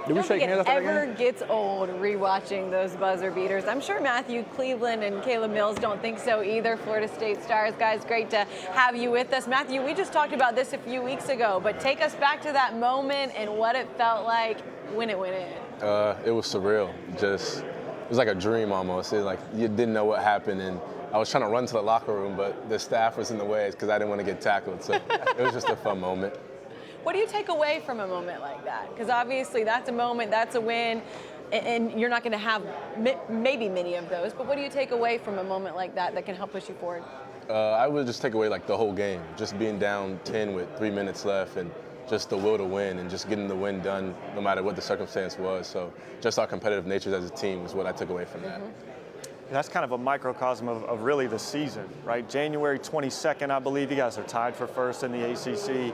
Did we shake hands after that game? It ever gets old rewatching those buzzer beaters. I'm sure Matthew Cleveland and Caleb Mills don't think so either. Florida State Stars, guys, great to have you with us. Matthew, we just talked about this a few weeks ago, but take us back to that moment and what it felt like when it went in. It was surreal. It was like a dream almost. It was like you didn't know what happened, and I was trying to run to the locker room, but the staff was in the way because I didn't want to get tackled. So it was just a fun moment. What do you take away from a moment like that? Because obviously that's a moment, that's a win, and you're not going to have maybe many of those, but what do you take away from a moment like that that can help push you forward? I would just take away like the whole game, just being down 10 with 3 minutes left and just the will to win and just getting the win done no matter what the circumstance was. So just our competitive natures as a team is what I took away from that. That's kind of a microcosm of really the season, right? January 22nd, I believe, you guys are tied for first in the ACC.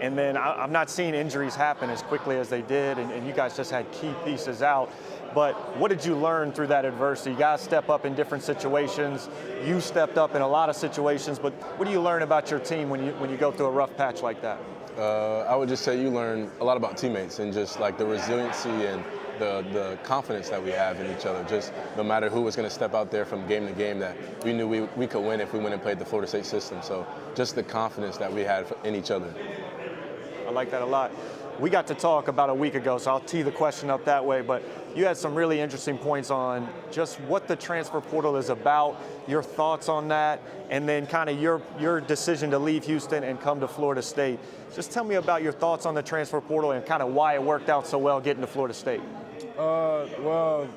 And then I'm not seeing injuries happen as quickly as they did, and you guys just had key pieces out. But what did you learn through that adversity? You guys step up in different situations. You stepped up in a lot of situations, but what do you learn about your team when you go through a rough patch like that? I would just say you learn a lot about teammates and just like the resiliency and the confidence that we have in each other. Just no matter who was going to step out there from game to game, that we knew we could win if we went and played the Florida State system. So just the confidence that we had in each other. I like that a lot. We got to talk about a week ago, so I'll tee the question up that way, but you had some really interesting points on just what the transfer portal is about, your thoughts on that, and then kind of your decision to leave Houston and come to Florida State. Just tell me about your thoughts on the transfer portal and kind of why it worked out so well getting to Florida State. Well,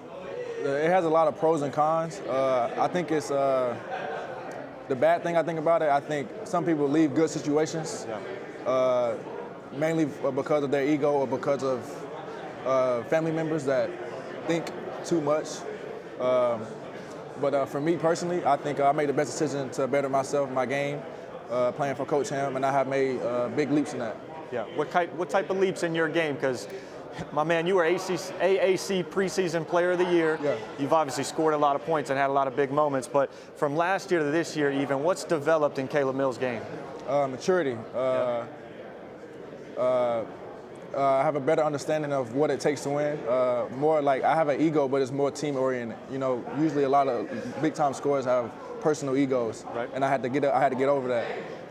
it has a lot of pros and cons. I think it's the bad thing I think about it, I think some people leave good situations. Yeah. Mainly because of their ego or because of family members that think too much. But for me personally, I think I made the best decision to better myself, my game, playing for Coach Ham, and I have made big leaps in that. Yeah. What type of leaps in your game? Because, my man, you were AAC preseason player of the year. Yeah. You've obviously scored a lot of points and had a lot of big moments. But from last year to this year even, what's developed in Caleb Mills' game? Maturity. I have a better understanding of what it takes to win. More like I have an ego, but it's more team oriented. You know, usually a lot of big time scorers have personal egos, right. And I had to get over that.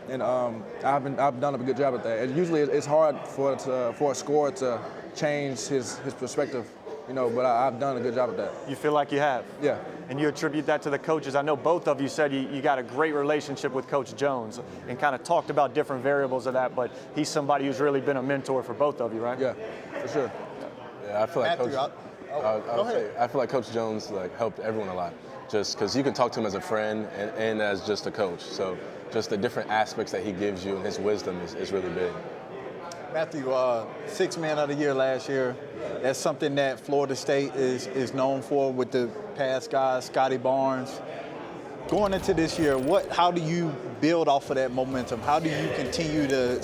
And I've done a good job at that. And usually it's hard for a scorer to change his perspective, you know, but I've done a good job at that. You feel like you have? Yeah. And you attribute that to the coaches. I know both of you said you got a great relationship with Coach Jones and kind of talked about different variables of that, but he's somebody who's really been a mentor for both of you, right? Yeah, for sure. Yeah, I feel like Matthew, I feel like Coach Jones helped everyone a lot, just because you can talk to him as a friend and as just a coach. So just the different aspects that he gives you and his wisdom is really big. Matthew, Sixth Man of the Year last year. That's something that Florida State is known for with the past guys, Scotty Barnes. Going into this year, how do you build off of that momentum? How do you continue to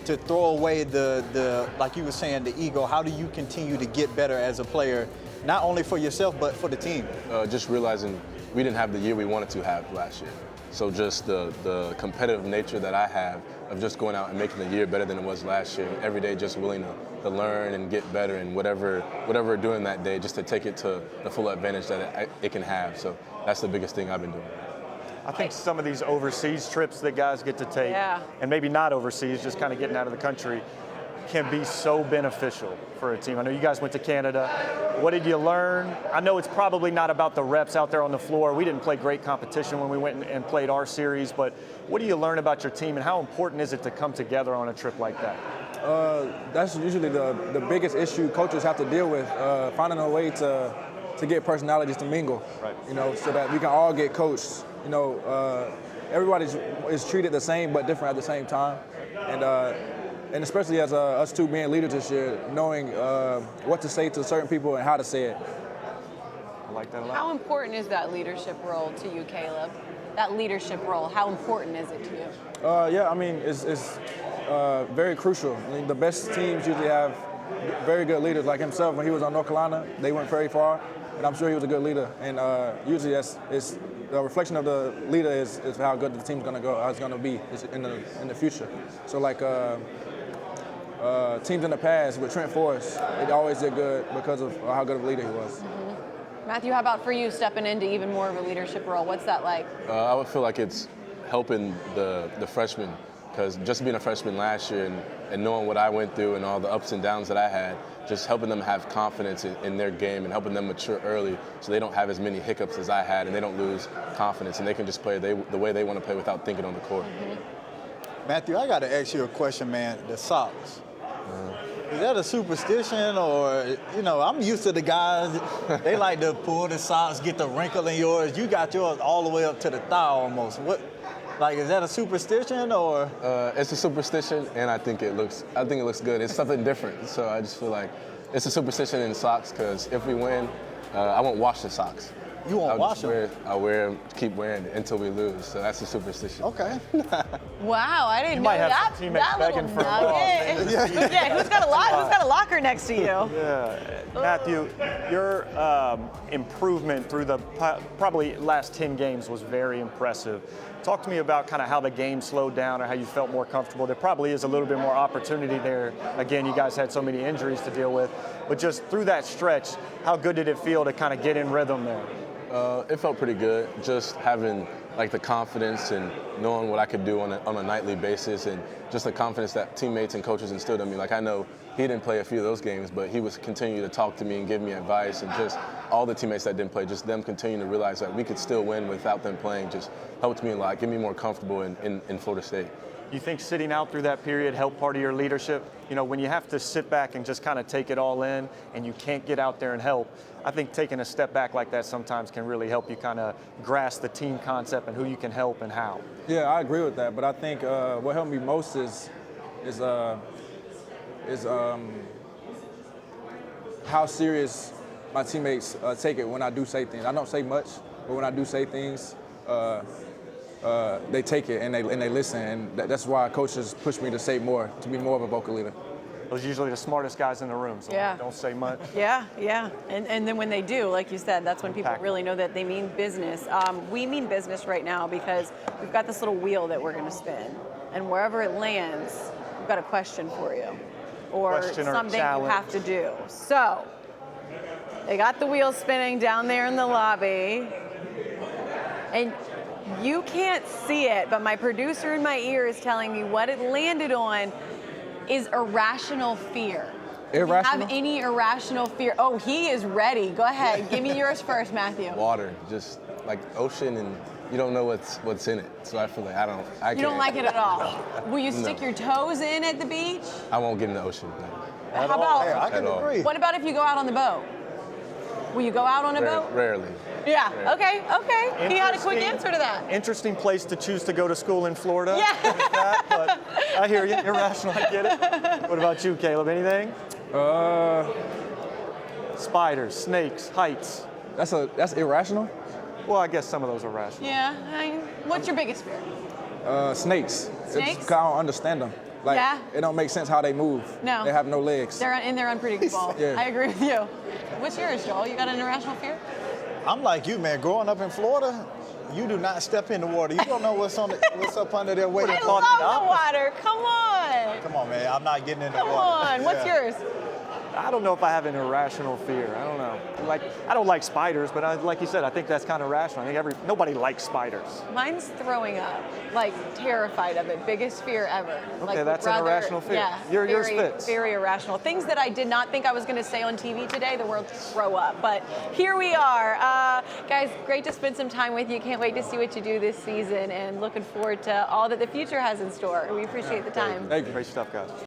throw away the like you were saying, the ego? How do you continue to get better as a player, not only for yourself but for the team? Just realizing we didn't have the year we wanted to have last year. So just the competitive nature that I have of just going out and making the year better than it was last year, every day just willing to learn and get better and whatever we're doing that day, just to take it to the full advantage that it can have. So that's the biggest thing I've been doing. I think some of these overseas trips that guys get to take, and maybe not overseas, just kind of getting out of the country, can be so beneficial for a team. I know you guys went to Canada. What did you learn? I know it's probably not about the reps out there on the floor. We didn't play great competition when we went and played our series, but what do you learn about your team and how important is it to come together on a trip like that? That's usually the biggest issue coaches have to deal with, finding a way to get personalities to mingle, right. You know, so that we can all get coached. You know, everybody is treated the same but different at the same time. And especially as us two being leaders this year, knowing what to say to certain people and how to say it. I like that a lot. How important is that leadership role to you, Caleb? That leadership role, how important is it to you? Yeah, I mean, it's very crucial. I mean, the best teams usually have very good leaders like himself. When he was on North Carolina, they went very far, and I'm sure he was a good leader. And usually it's the reflection of the leader is how good the team's going to go, how it's going to be in the future. So like teams in the past with Trent Forrest, it always did good because of how good of a leader he was. Matthew, how about for you stepping into even more of a leadership role? What's that like? I would feel like it's helping the freshmen, because just being a freshman last year and knowing what I went through and all the ups and downs that I had, just helping them have confidence in their game and helping them mature early so they don't have as many hiccups as I had and they don't lose confidence and they can just play the way they want to play without thinking on the court. Matthew, I got to ask you a question, man. The socks. Is that a superstition, or, I'm used to the guys, they like to pull the socks, get the wrinkle in yours. You got yours all the way up to the thigh almost. Is that a superstition, or? It's a superstition, and I think it looks good. It's something different, so I just feel like it's a superstition in socks, because if we win, I won't wash the socks. You won't wash them? I'll wear them, keep wearing it until we lose, so that's a superstition. Okay. Wow, I didn't You know might have that. some teammates That little begging for a nugget. loss. Yeah, who's got a locker next to you? Yeah. Matthew, your improvement through the probably last 10 games was very impressive. Talk to me about kind of how the game slowed down or how you felt more comfortable. There probably is a little bit more opportunity there. Again, you guys had so many injuries to deal with. But just through that stretch, how good did it feel to kind of get in rhythm there? It felt pretty good, just having the confidence and knowing what I could do on a nightly basis, and just the confidence that teammates and coaches instilled in me. I know he didn't play a few of those games, but he was continuing to talk to me and give me advice, and just all the teammates that didn't play, just them continuing to realize that we could still win without them playing, just helped me a lot, get me more comfortable in Florida State. You think sitting out through that period helped part of your leadership? When you have to sit back and just kind of take it all in and you can't get out there and help, I think taking a step back like that sometimes can really help you kind of grasp the team concept and who you can help and how. Yeah, I agree with that, but I think what helped me most is how serious my teammates take it when I do say things. I don't say much, but when I do say things, they take it and they listen, and that's why coaches push me to say more, to be more of a vocal leader. Those are usually the smartest guys in the room, so Yeah. don't say much. Yeah. And then when they do, like you said, that's when people really know that they mean business. We mean business right now because we've got this little wheel that we're going to spin. And wherever it lands, we've got a question for you. Or Question or something challenge. you have to do. So, they got the wheel spinning down there in the lobby. And you can't see it, but my producer in my ear is telling me what it landed on is irrational fear. Irrational? Do you have any irrational fear? Oh, he is ready. Go ahead. Give me yours first, Matthew. Water, just like ocean, and you don't know what's in it. So I feel like I can't. You don't like it at all. Will you stick your toes in at the beach? I won't get in the ocean. No. How Hey, about, I can At all. agree. what about if you go out on the boat? Will you go out on a boat? Rarely. Yeah, okay. He had a quick Interesting- answer to that. Interesting place to choose to go to school in Florida. Yeah. But I hear you. Irrational, I get it. What about you, Caleb? Anything? Spiders, snakes, heights. That's irrational. Well, I guess some of those are rational. Yeah. What's your biggest fear? Snakes. Snakes? It's 'cause I don't understand them. Yeah. It don't make sense how they move. No. They have no legs. They're unpredictable. Yeah. I agree with you. What's yours, Joel? You got an irrational fear? I'm like you, man. Growing up in Florida, you do not step in the water. You don't know what's up under there waiting I for love you. the water. Come on. Come on, man. I'm not getting in the Come water. on. What's Yeah. yours? I don't know if I have an irrational fear. I don't know. I don't like spiders, but like you said, I think that's kind of rational. I think nobody likes spiders. Mine's throwing up. Terrified of it. Biggest fear ever. Okay, that's an irrational fear. Yeah. Yours very, fits. Very irrational. Things that I did not think I was going to say on TV today, the world throw up. But here we are. Guys, great to spend some time with you. Can't wait to see what you do this season and looking forward to all that the future has in store. We appreciate the time. Thank you. Great stuff, guys.